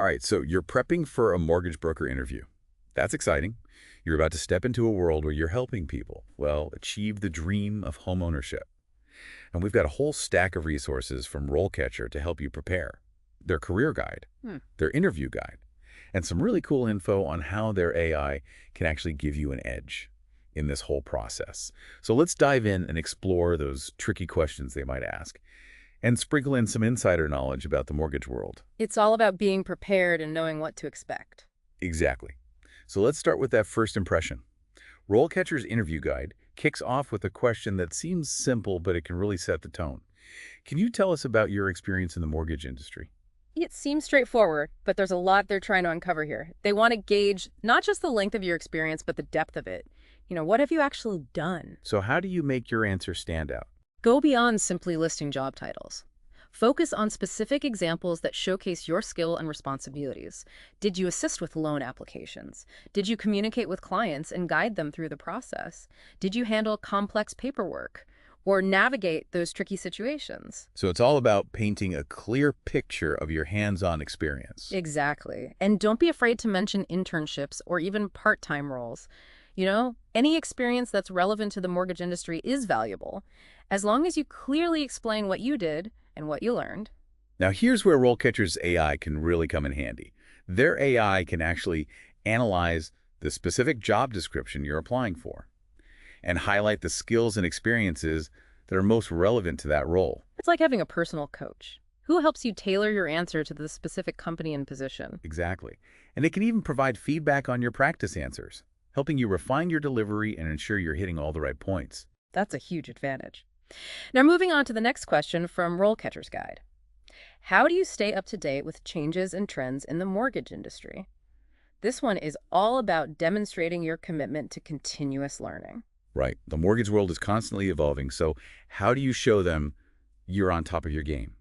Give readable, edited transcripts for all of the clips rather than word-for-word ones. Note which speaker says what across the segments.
Speaker 1: All right, so you're prepping for a mortgage broker interview. That's exciting. You're about to step into a world where you're helping people, well, achieve the dream of home ownership. And we've got a whole stack of resources from RoleCatcher to help you prepare. Their career guide, their interview guide, and some really cool info on how their AI can actually give you an edge in this whole process. So let's dive in and explore those tricky questions they might ask and sprinkle in some insider knowledge about the mortgage world.
Speaker 2: It's all about being prepared and knowing what to expect.
Speaker 1: Exactly. So let's start with that first impression. RoleCatcher's interview guide kicks off with a question that seems simple, but it can really set the tone. Can you tell us about your experience in the mortgage industry?
Speaker 2: It seems straightforward, but there's a lot they're trying to uncover here. They want to gauge not just the length of your experience, but the depth of it. What have you actually done?
Speaker 1: So how do you make your answer stand out?
Speaker 2: Go beyond simply listing job titles. Focus on specific examples that showcase your skill and responsibilities. Did you assist with loan applications? Did you communicate with clients and guide them through the process? Did you handle complex paperwork or navigate those tricky situations?
Speaker 1: So it's all about painting a clear picture of your hands-on experience.
Speaker 2: Exactly. And don't be afraid to mention internships or even part-time roles. Any experience that's relevant to the mortgage industry is valuable, as long as you clearly explain what you did and what you learned.
Speaker 1: Now here's where RoleCatcher's AI can really come in handy. Their AI can actually analyze the specific job description you're applying for and highlight the skills and experiences that are most relevant to that role.
Speaker 2: It's like having a personal coach who helps you tailor your answer to the specific company and position.
Speaker 1: Exactly. And it can even provide feedback on your practice answers, helping you refine your delivery and ensure you're hitting all the right points.
Speaker 2: That's a huge advantage. Now moving on to the next question from RoleCatcher's Guide. How do you stay up to date with changes and trends in the mortgage industry? This one is all about demonstrating your commitment to continuous learning.
Speaker 1: Right. The mortgage world is constantly evolving, so how do you show them you're on top of your game?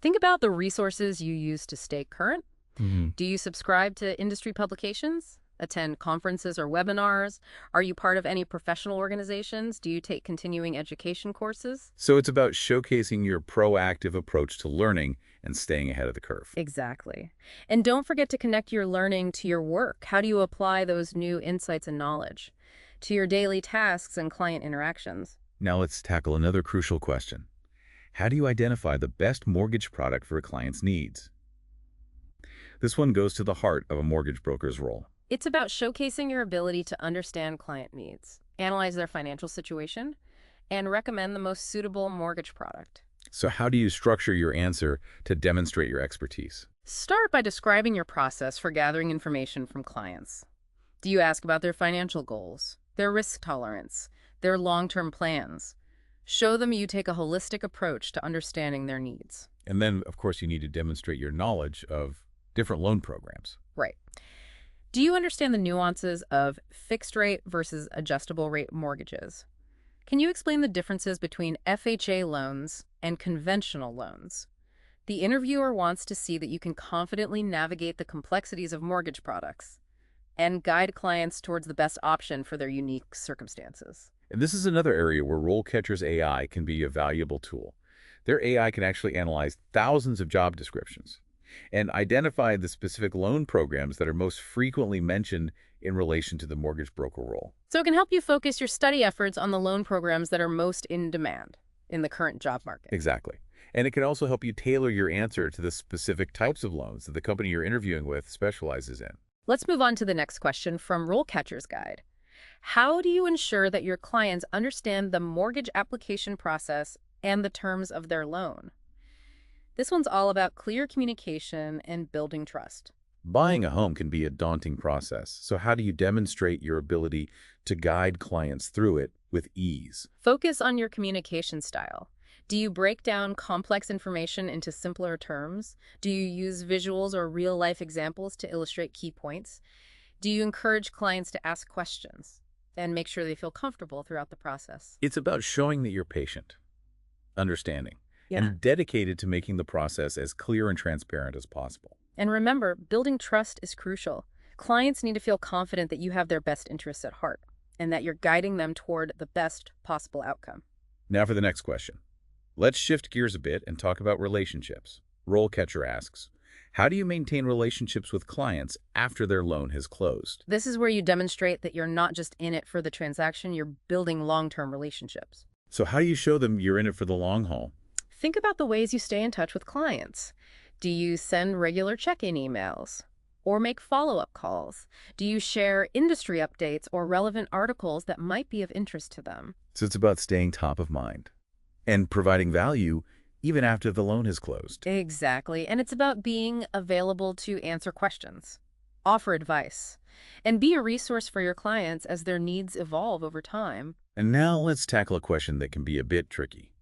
Speaker 2: Think about the resources you use to stay current.
Speaker 1: Mm-hmm.
Speaker 2: Do you subscribe to industry publications? Attend conferences or webinars? Are you part of any professional organizations? Do you take continuing education courses?
Speaker 1: So it's about showcasing your proactive approach to learning and staying ahead of the curve.
Speaker 2: Exactly. And don't forget to connect your learning to your work. How do you apply those new insights and knowledge to your daily tasks and client interactions?
Speaker 1: Now let's tackle another crucial question. How do you identify the best mortgage product for a client's needs? This one goes to the heart of a mortgage broker's role.
Speaker 2: It's about showcasing your ability to understand client needs, analyze their financial situation, and recommend the most suitable mortgage product.
Speaker 1: So how do you structure your answer to demonstrate your expertise?
Speaker 2: Start by describing your process for gathering information from clients. Do you ask about their financial goals, their risk tolerance, their long-term plans? Show them you take a holistic approach to understanding their needs.
Speaker 1: And then, of course, you need to demonstrate your knowledge of different loan programs.
Speaker 2: Right. Do you understand the nuances of fixed rate versus adjustable rate mortgages? Can you explain the differences between FHA loans and conventional loans? The interviewer wants to see that you can confidently navigate the complexities of mortgage products and guide clients towards the best option for their unique circumstances.
Speaker 1: And this is another area where RoleCatcher's AI can be a valuable tool. Their AI can actually analyze thousands of job descriptions and identify the specific loan programs that are most frequently mentioned in relation to the mortgage broker role.
Speaker 2: So it can help you focus your study efforts on the loan programs that are most in demand in the current job market.
Speaker 1: Exactly. And it can also help you tailor your answer to the specific types of loans that the company you're interviewing with specializes in.
Speaker 2: Let's move on to the next question from RoleCatcher's Guide. How do you ensure that your clients understand the mortgage application process and the terms of their loan? This one's all about clear communication and building trust.
Speaker 1: Buying a home can be a daunting process, so how do you demonstrate your ability to guide clients through it with ease?
Speaker 2: Focus on your communication style. Do you break down complex information into simpler terms? Do you use visuals or real-life examples to illustrate key points? Do you encourage clients to ask questions and make sure they feel comfortable throughout the process?
Speaker 1: It's about showing that you're patient, understanding, and dedicated to making the process as clear and transparent as possible.
Speaker 2: And remember, building trust is crucial. Clients need to feel confident that you have their best interests at heart and that you're guiding them toward the best possible outcome.
Speaker 1: Now for the next question. Let's shift gears a bit and talk about relationships. RoleCatcher asks, How do you maintain relationships with clients after their loan has closed?
Speaker 2: This is where you demonstrate that you're not just in it for the transaction, you're building long-term relationships.
Speaker 1: So how do you show them you're in it for the long haul?
Speaker 2: Think about the ways you stay in touch with clients. Do you send regular check-in emails? Or make follow-up calls? Do you share industry updates or relevant articles that might be of interest to them?
Speaker 1: So it's about staying top of mind and providing value even after the loan has closed.
Speaker 2: Exactly. And it's about being available to answer questions, offer advice, and be a resource for your clients as their needs evolve over time.
Speaker 1: And now let's tackle a question that can be a bit tricky.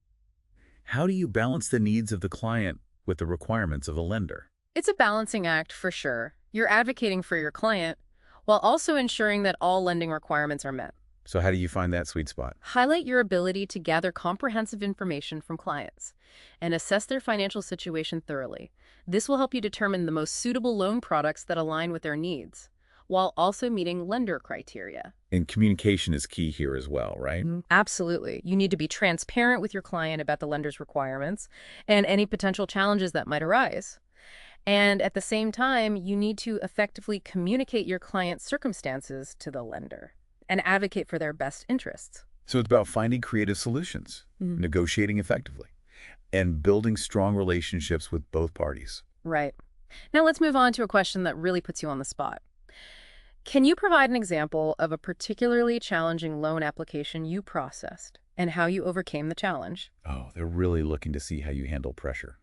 Speaker 1: How do you balance the needs of the client with the requirements of a lender?
Speaker 2: It's a balancing act for sure. You're advocating for your client while also ensuring that all lending requirements are met.
Speaker 1: So how do you find that sweet spot?
Speaker 2: Highlight your ability to gather comprehensive information from clients and assess their financial situation thoroughly. This will help you determine the most suitable loan products that align with their needs, while also meeting lender criteria.
Speaker 1: And communication is key here as well, right?
Speaker 2: Absolutely. You need to be transparent with your client about the lender's requirements and any potential challenges that might arise. And at the same time, you need to effectively communicate your client's circumstances to the lender and advocate for their best interests.
Speaker 1: So it's about finding creative solutions, negotiating effectively, and building strong relationships with both parties.
Speaker 2: Right. Now let's move on to a question that really puts you on the spot. Can you provide an example of a particularly challenging loan application you processed and how you overcame the challenge?
Speaker 1: Oh, they're really looking to see how you handle pressure.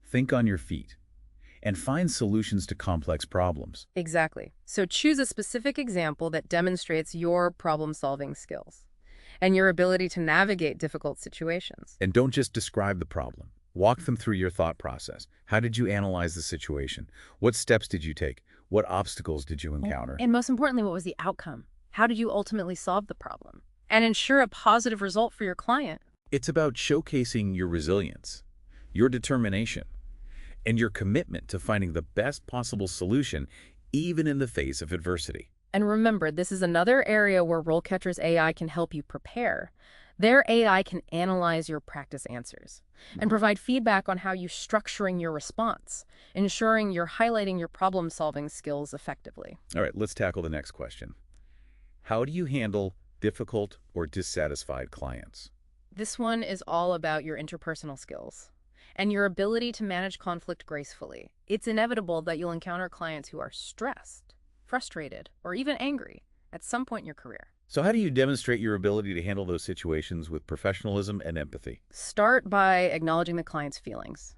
Speaker 1: Think on your feet and find solutions to complex problems.
Speaker 2: Exactly. So choose a specific example that demonstrates your problem-solving skills and your ability to navigate difficult situations.
Speaker 1: And don't just describe the problem. Walk them through your thought process. How did you analyze the situation? What steps did you take? What obstacles did you encounter?
Speaker 2: And most importantly, what was the outcome? How did you ultimately solve the problem and ensure a positive result for your client?
Speaker 1: It's about showcasing your resilience, your determination, and your commitment to finding the best possible solution, even in the face of adversity.
Speaker 2: And remember, this is another area where RoleCatcher's AI can help you prepare. Their AI can analyze your practice answers and provide feedback on how you're structuring your response, ensuring you're highlighting your problem-solving skills effectively.
Speaker 1: All right, let's tackle the next question. How do you handle difficult or dissatisfied clients?
Speaker 2: This one is all about your interpersonal skills and your ability to manage conflict gracefully. It's inevitable that you'll encounter clients who are stressed, frustrated, or even angry at some point in your career.
Speaker 1: So how do you demonstrate your ability to handle those situations with professionalism and empathy?
Speaker 2: Start by acknowledging the client's feelings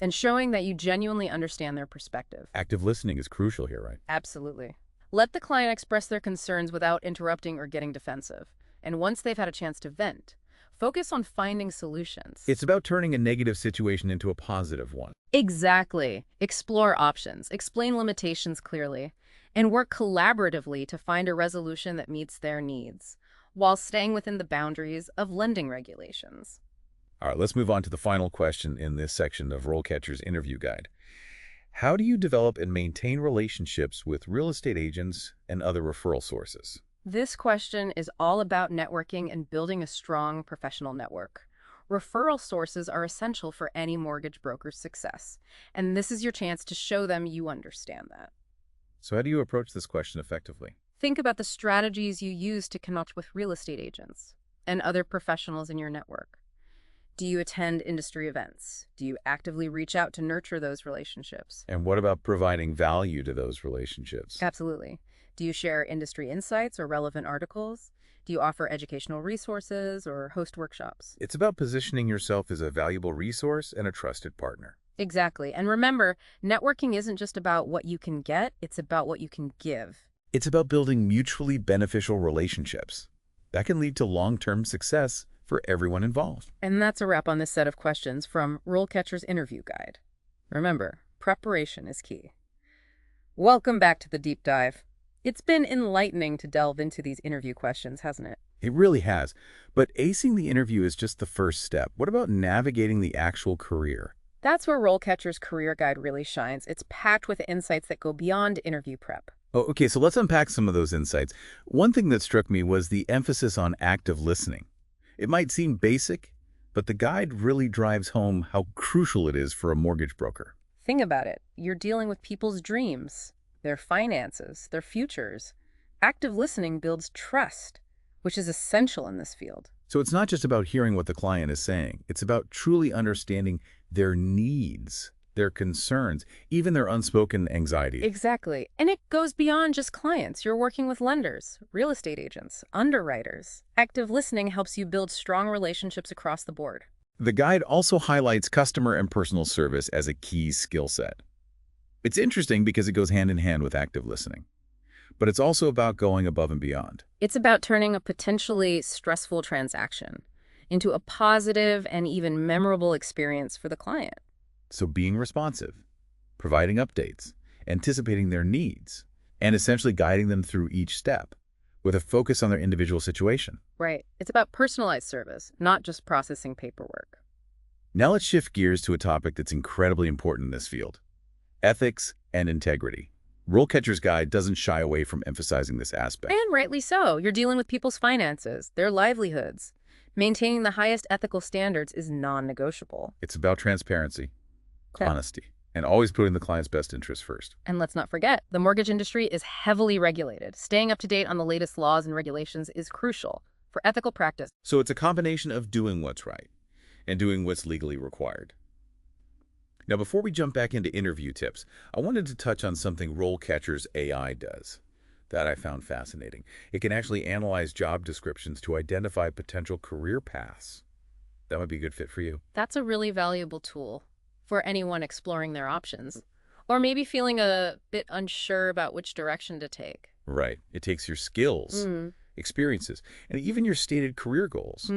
Speaker 2: and showing that you genuinely understand their perspective.
Speaker 1: Active listening is crucial here, right?
Speaker 2: Absolutely. Let the client express their concerns without interrupting or getting defensive. And once they've had a chance to vent, focus on finding solutions.
Speaker 1: It's about turning a negative situation into a positive one.
Speaker 2: Exactly. Explore options, explain limitations clearly, and work collaboratively to find a resolution that meets their needs, while staying within the boundaries of lending regulations.
Speaker 1: All right, let's move on to the final question in this section of RoleCatcher's interview guide. How do you develop and maintain relationships with real estate agents and other referral sources?
Speaker 2: This question is all about networking and building a strong professional network. Referral sources are essential for any mortgage broker's success, and this is your chance to show them you understand that.
Speaker 1: So how do you approach this question effectively?
Speaker 2: Think about the strategies you use to connect with real estate agents and other professionals in your network. Do you attend industry events? Do you actively reach out to nurture those relationships?
Speaker 1: And what about providing value to those relationships?
Speaker 2: Absolutely. Do you share industry insights or relevant articles? Do you offer educational resources or host workshops?
Speaker 1: It's about positioning yourself as a valuable resource and a trusted partner.
Speaker 2: Exactly. And remember, networking isn't just about what you can get, it's about what you can give.
Speaker 1: It's about building mutually beneficial relationships that can lead to long-term success for everyone involved.
Speaker 2: And that's a wrap on this set of questions from RoleCatcher's interview guide. Remember, preparation is key. Welcome back to the deep dive. It's been enlightening to delve into these interview questions, hasn't it?
Speaker 1: It really has. But acing the interview is just the first step. What about navigating the actual career?
Speaker 2: That's where RoleCatcher's career guide really shines. It's packed with insights that go beyond interview prep.
Speaker 1: Oh, okay, so let's unpack some of those insights. One thing that struck me was the emphasis on active listening. It might seem basic, but the guide really drives home how crucial it is for a mortgage broker.
Speaker 2: Think about it. You're dealing with people's dreams, their finances, their futures. Active listening builds trust, which is essential in this field.
Speaker 1: So it's not just about hearing what the client is saying. It's about truly understanding their needs, their concerns, even their unspoken anxiety.
Speaker 2: Exactly. And it goes beyond just clients. You're working with lenders, real estate agents, underwriters. Active listening helps you build strong relationships across the board.
Speaker 1: The guide also highlights customer and personal service as a key skill set. It's interesting because it goes hand in hand with active listening. But it's also about going above and beyond.
Speaker 2: It's about turning a potentially stressful transaction into a positive and even memorable experience for the client.
Speaker 1: So being responsive, providing updates, anticipating their needs, and essentially guiding them through each step with a focus on their individual situation.
Speaker 2: Right. It's about personalized service, not just processing paperwork.
Speaker 1: Now let's shift gears to a topic that's incredibly important in this field: ethics and integrity. RoleCatcher's Guide doesn't shy away from emphasizing this aspect.
Speaker 2: And rightly so. You're dealing with people's finances, their livelihoods. Maintaining the highest ethical standards is non-negotiable.
Speaker 1: It's about transparency,
Speaker 2: Yeah.
Speaker 1: honesty, and always putting the client's best interest first.
Speaker 2: And let's not forget, the mortgage industry is heavily regulated. Staying up to date on the latest laws and regulations is crucial for ethical practice.
Speaker 1: So it's a combination of doing what's right and doing what's legally required. Now, before we jump back into interview tips, I wanted to touch on something RoleCatcher's AI does that I found fascinating. It can actually analyze job descriptions to identify potential career paths. That might be a good fit for you.
Speaker 2: That's a really valuable tool for anyone exploring their options, or maybe feeling a bit unsure about which direction to take.
Speaker 1: Right. It takes your skills, experiences, and even your stated career goals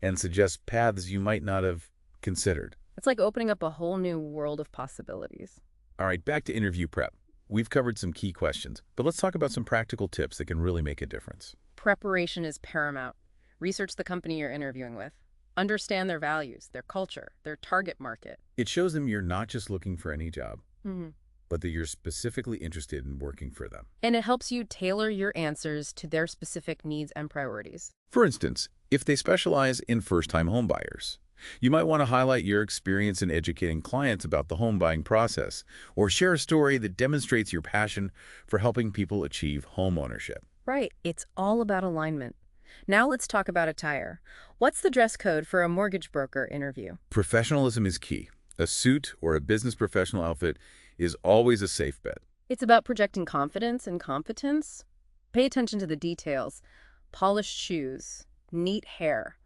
Speaker 1: and suggests paths you might not have considered.
Speaker 2: It's like opening up a whole new world of possibilities.
Speaker 1: All right, back to interview prep. We've covered some key questions, but let's talk about some practical tips that can really make a difference.
Speaker 2: Preparation is paramount. Research the company you're interviewing with. Understand their values, their culture, their target market.
Speaker 1: It shows them you're not just looking for any job,
Speaker 2: Mm-hmm.
Speaker 1: but that you're specifically interested in working for them.
Speaker 2: And it helps you tailor your answers to their specific needs and priorities.
Speaker 1: For instance, if they specialize in first-time home buyers, you might want to highlight your experience in educating clients about the home buying process, or share a story that demonstrates your passion for helping people achieve home ownership.
Speaker 2: Right. It's all about alignment. Now let's talk about attire. What's the dress code for a mortgage broker interview?
Speaker 1: Professionalism is key. A suit or a business professional outfit is always a safe bet.
Speaker 2: It's about projecting confidence and competence. Pay attention to the details. Polished shoes, neat hair,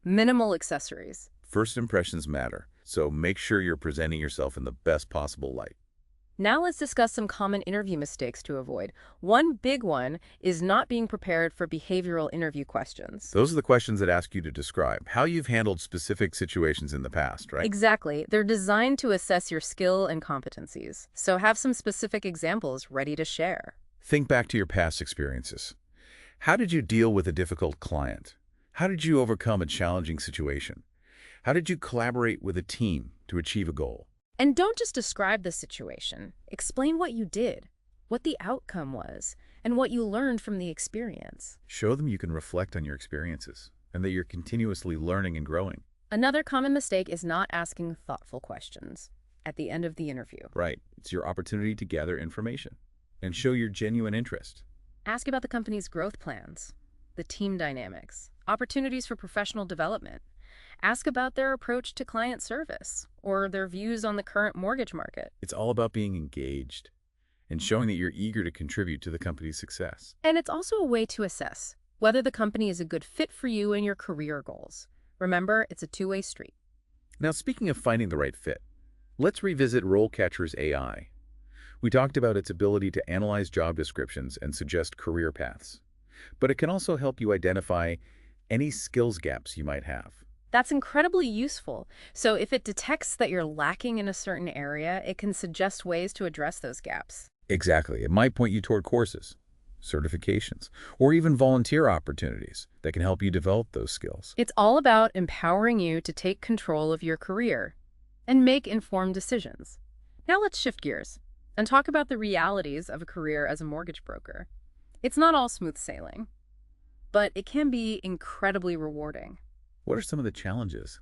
Speaker 2: minimal accessories.
Speaker 1: First impressions matter, so make sure you're presenting yourself in the best possible light.
Speaker 2: Now let's discuss some common interview mistakes to avoid. One big one is not being prepared for behavioral interview questions.
Speaker 1: Those are the questions that ask you to describe how you've handled specific situations in the past, right?
Speaker 2: Exactly. They're designed to assess your skill and competencies. So have some specific examples ready to share.
Speaker 1: Think back to your past experiences. How did you deal with a difficult client? How did you overcome a challenging situation? How did you collaborate with a team to achieve a goal?
Speaker 2: And don't just describe the situation. Explain what you did, what the outcome was, and what you learned from the experience.
Speaker 1: Show them you can reflect on your experiences and that you're continuously learning and growing.
Speaker 2: Another common mistake is not asking thoughtful questions at the end of the interview.
Speaker 1: Right. It's your opportunity to gather information and show your genuine interest.
Speaker 2: Ask about the company's growth plans, the team dynamics, opportunities for professional development. Ask about their approach to client service or their views on the current mortgage market.
Speaker 1: It's all about being engaged and showing that you're eager to contribute to the company's success.
Speaker 2: And it's also a way to assess whether the company is a good fit for you and your career goals. Remember, it's a two-way street.
Speaker 1: Now, speaking of finding the right fit, let's revisit RoleCatcher's AI. We talked about its ability to analyze job descriptions and suggest career paths, but it can also help you identify any skills gaps you might have.
Speaker 2: That's incredibly useful. So if it detects that you're lacking in a certain area, it can suggest ways to address those gaps.
Speaker 1: Exactly. It might point you toward courses, certifications, or even volunteer opportunities that can help you develop those skills.
Speaker 2: It's all about empowering you to take control of your career and make informed decisions. Now let's shift gears and talk about the realities of a career as a mortgage broker. It's not all smooth sailing, but it can be incredibly rewarding.
Speaker 1: What are some of the challenges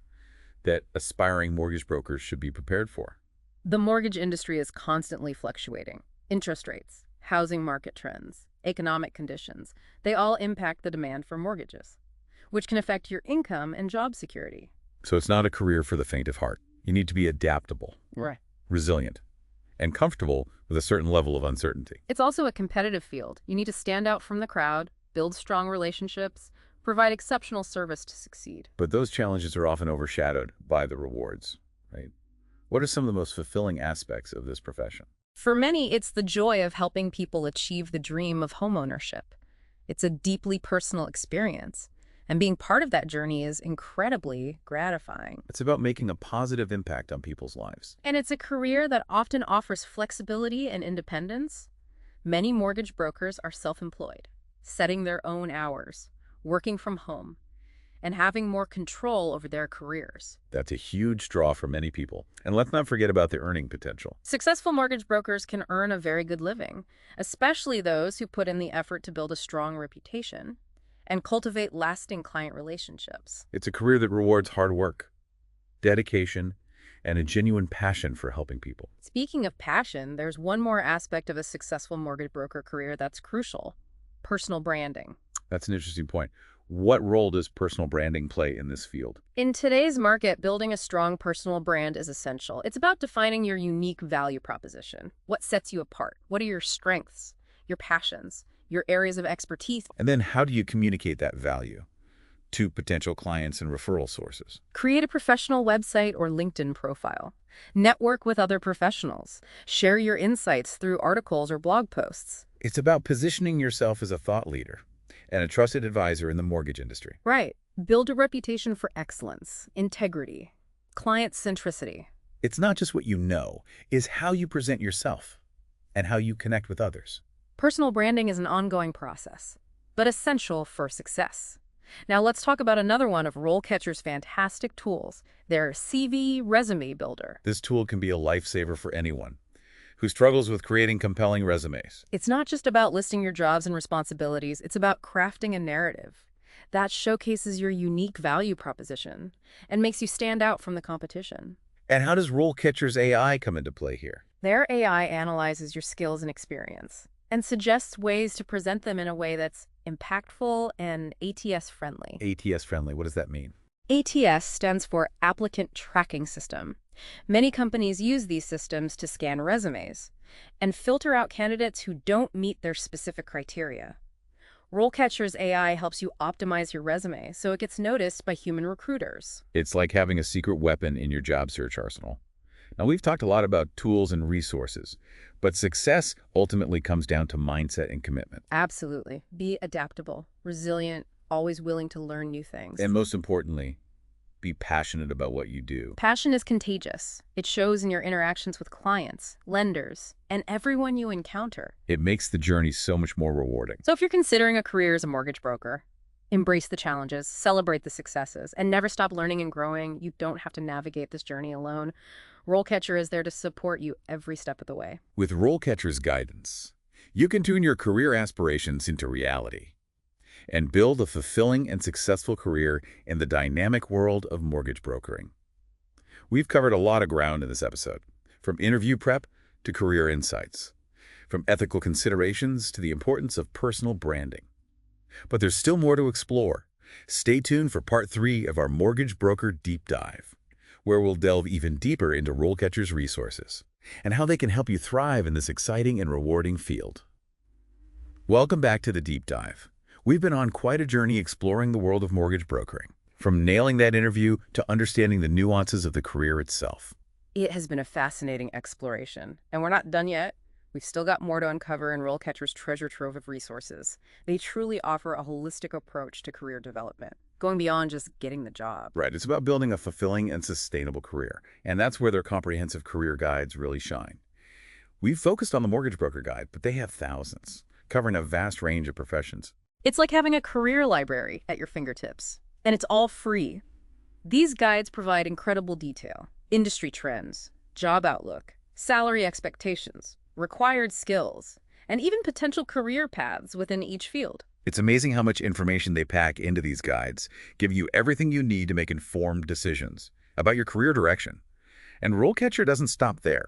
Speaker 1: that aspiring mortgage brokers should be prepared for?
Speaker 2: The mortgage industry is constantly fluctuating. Interest rates, housing market trends, economic conditions, they all impact the demand for mortgages, which can affect your income and job security.
Speaker 1: So it's not a career for the faint of heart. You need to be adaptable,
Speaker 2: Right.
Speaker 1: resilient, and comfortable with a certain level of uncertainty.
Speaker 2: It's also a competitive field. You need to stand out from the crowd, build strong relationships, provide exceptional service to succeed.
Speaker 1: But those challenges are often overshadowed by the rewards, right? What are some of the most fulfilling aspects of this profession?
Speaker 2: For many, it's the joy of helping people achieve the dream of homeownership. It's a deeply personal experience, and being part of that journey is incredibly gratifying.
Speaker 1: It's about making a positive impact on people's lives.
Speaker 2: And it's a career that often offers flexibility and independence. Many mortgage brokers are self-employed, setting their own hours, working from home, and having more control over their careers.
Speaker 1: That's a huge draw for many people. And let's not forget about the earning potential.
Speaker 2: Successful mortgage brokers can earn a very good living, especially those who put in the effort to build a strong reputation and cultivate lasting client relationships.
Speaker 1: It's a career that rewards hard work, dedication, and a genuine passion for helping people.
Speaker 2: Speaking of passion, there's one more aspect of a successful mortgage broker career that's crucial: personal branding.
Speaker 1: That's an interesting point. What role does personal branding play in this field?
Speaker 2: In today's market, building a strong personal brand is essential. It's about defining your unique value proposition. What sets you apart? What are your strengths, your passions, your areas of expertise?
Speaker 1: And then how do you communicate that value to potential clients and referral sources?
Speaker 2: Create a professional website or LinkedIn profile. Network with other professionals. Share your insights through articles or blog posts.
Speaker 1: It's about positioning yourself as a thought leader and a trusted advisor in the mortgage industry.
Speaker 2: Right. Build a reputation for excellence, integrity, client centricity.
Speaker 1: It's not just what you know, it's how you present yourself and how you connect with others.
Speaker 2: Personal branding is an ongoing process, but essential for success. Now let's talk about another one of RoleCatcher's fantastic tools, their CV Resume Builder.
Speaker 1: This tool can be a lifesaver for anyone who struggles with creating compelling resumes.
Speaker 2: It's not just about listing your jobs and responsibilities, it's about crafting a narrative that showcases your unique value proposition and makes you stand out from the competition.
Speaker 1: And how does RoleCatcher's AI come into play here?
Speaker 2: Their AI analyzes your skills and experience and suggests ways to present them in a way that's impactful and ATS-friendly.
Speaker 1: ATS-friendly, what does that mean?
Speaker 2: ATS stands for Applicant Tracking System. Many companies use these systems to scan resumes and filter out candidates who don't meet their specific criteria. RoleCatcher's AI helps you optimize your resume so it gets noticed by human recruiters.
Speaker 1: It's like having a secret weapon in your job search arsenal. Now, we've talked a lot about tools and resources, but success ultimately comes down to mindset and commitment.
Speaker 2: Absolutely. Be adaptable, resilient, always willing to learn new things.
Speaker 1: And most importantly, be passionate about what you do.
Speaker 2: Passion is contagious. It shows in your interactions with clients, lenders, and everyone you encounter.
Speaker 1: It makes the journey so much more rewarding.
Speaker 2: So if you're considering a career as a mortgage broker, embrace the challenges, celebrate the successes, and never stop learning and growing. You don't have to navigate this journey alone. RoleCatcher is there to support you every step of the way.
Speaker 1: With RoleCatcher's guidance, you can tune your career aspirations into reality and build a fulfilling and successful career in the dynamic world of mortgage brokering. We've covered a lot of ground in this episode, from interview prep to career insights, from ethical considerations to the importance of personal branding. But there's still more to explore. Stay tuned for part 3 of our Mortgage Broker Deep Dive, where we'll delve even deeper into RoleCatcher's resources and how they can help you thrive in this exciting and rewarding field. Welcome back to the Deep Dive. We've been on quite a journey exploring the world of mortgage brokering, from nailing that interview to understanding the nuances of the career itself.
Speaker 2: It has been a fascinating exploration, and we're not done yet. We've still got more to uncover in RoleCatcher's treasure trove of resources. They truly offer a holistic approach to career development, going beyond just getting the job.
Speaker 1: Right, it's about building a fulfilling and sustainable career, and that's where their comprehensive career guides really shine. We've focused on the Mortgage Broker Guide, but they have thousands, covering a vast range of professions.
Speaker 2: It's like having a career library at your fingertips, and it's all free. These guides provide incredible detail: industry trends, job outlook, salary expectations, required skills, and even potential career paths within each field.
Speaker 1: It's amazing how much information they pack into these guides, giving you everything you need to make informed decisions about your career direction. And RoleCatcher doesn't stop there.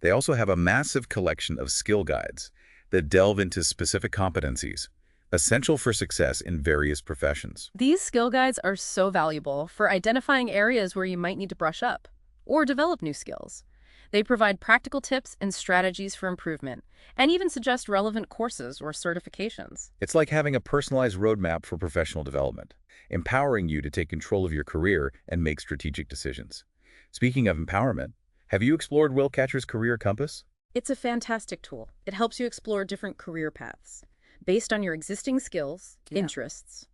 Speaker 1: They also have a massive collection of skill guides that delve into specific competencies, essential for success in various professions.
Speaker 2: These skill guides are so valuable for identifying areas where you might need to brush up or develop new skills. They provide practical tips and strategies for improvement, and even suggest relevant courses or certifications.
Speaker 1: It's like having a personalized roadmap for professional development, empowering you to take control of your career and make strategic decisions. Speaking of empowerment, have you explored RoleCatcher's Career Compass?
Speaker 2: It's a fantastic tool. It helps you explore different career paths based on your existing skills, interests,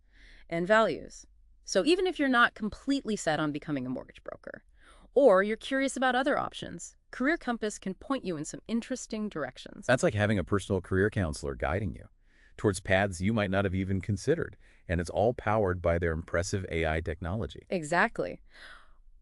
Speaker 2: and values. So even if you're not completely set on becoming a mortgage broker, or you're curious about other options, Career Compass can point you in some interesting directions.
Speaker 1: That's like having a personal career counselor guiding you towards paths you might not have even considered, and it's all powered by their impressive AI technology.
Speaker 2: Exactly.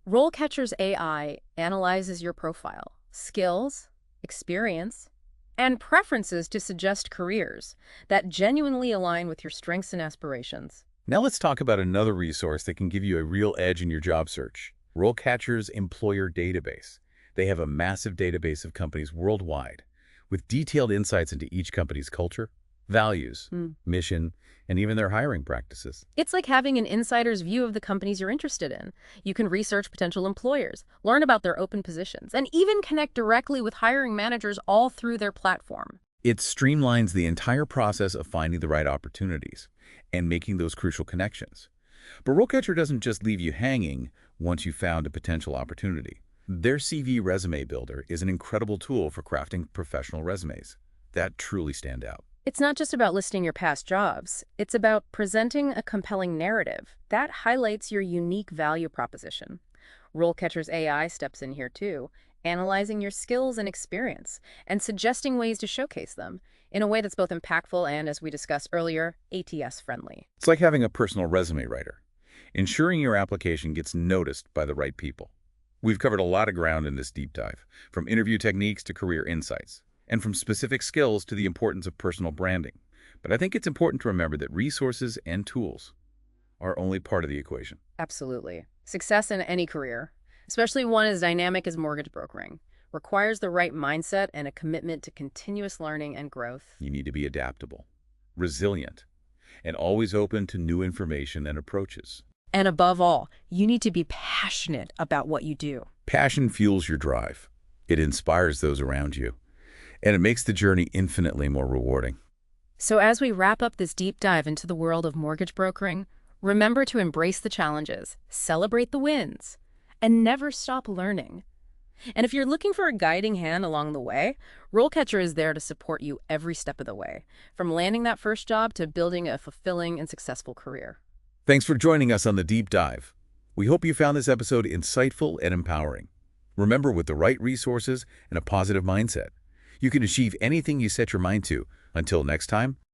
Speaker 2: RoleCatcher's AI analyzes your profile, skills, experience, and preferences to suggest careers that genuinely align with your strengths and aspirations.
Speaker 1: Now let's talk about another resource that can give you a real edge in your job search. RoleCatcher's Employer Database. They have a massive database of companies worldwide with detailed insights into each company's culture, values, mission, and even their hiring practices.
Speaker 2: It's like having an insider's view of the companies you're interested in. You can research potential employers, learn about their open positions, and even connect directly with hiring managers all through their platform.
Speaker 1: It streamlines the entire process of finding the right opportunities and making those crucial connections. But RoleCatcher doesn't just leave you hanging once you've found a potential opportunity. Their CV Resume Builder is an incredible tool for crafting professional resumes that truly stand out.
Speaker 2: It's not just about listing your past jobs. It's about presenting a compelling narrative that highlights your unique value proposition. RoleCatcher's AI steps in here too, analyzing your skills and experience and suggesting ways to showcase them in a way that's both impactful and, as we discussed earlier, ATS-friendly.
Speaker 1: It's like having a personal resume writer, ensuring your application gets noticed by the right people. We've covered a lot of ground in this deep dive, from interview techniques to career insights, and from specific skills to the importance of personal branding. But I think it's important to remember that resources and tools are only part of the equation.
Speaker 2: Absolutely. Success in any career, especially one as dynamic as mortgage brokering, requires the right mindset and a commitment to continuous learning and growth.
Speaker 1: You need to be adaptable, resilient, and always open to new information and approaches.
Speaker 2: And above all, you need to be passionate about what you do.
Speaker 1: Passion fuels your drive. It inspires those around you, and it makes the journey infinitely more rewarding.
Speaker 2: So as we wrap up this deep dive into the world of mortgage brokering, remember to embrace the challenges, celebrate the wins, and never stop learning. And if you're looking for a guiding hand along the way, RoleCatcher is there to support you every step of the way, from landing that first job to building a fulfilling and successful career.
Speaker 1: Thanks for joining us on the deep dive. We hope you found this episode insightful and empowering. Remember, with the right resources and a positive mindset, you can achieve anything you set your mind to. Until next time,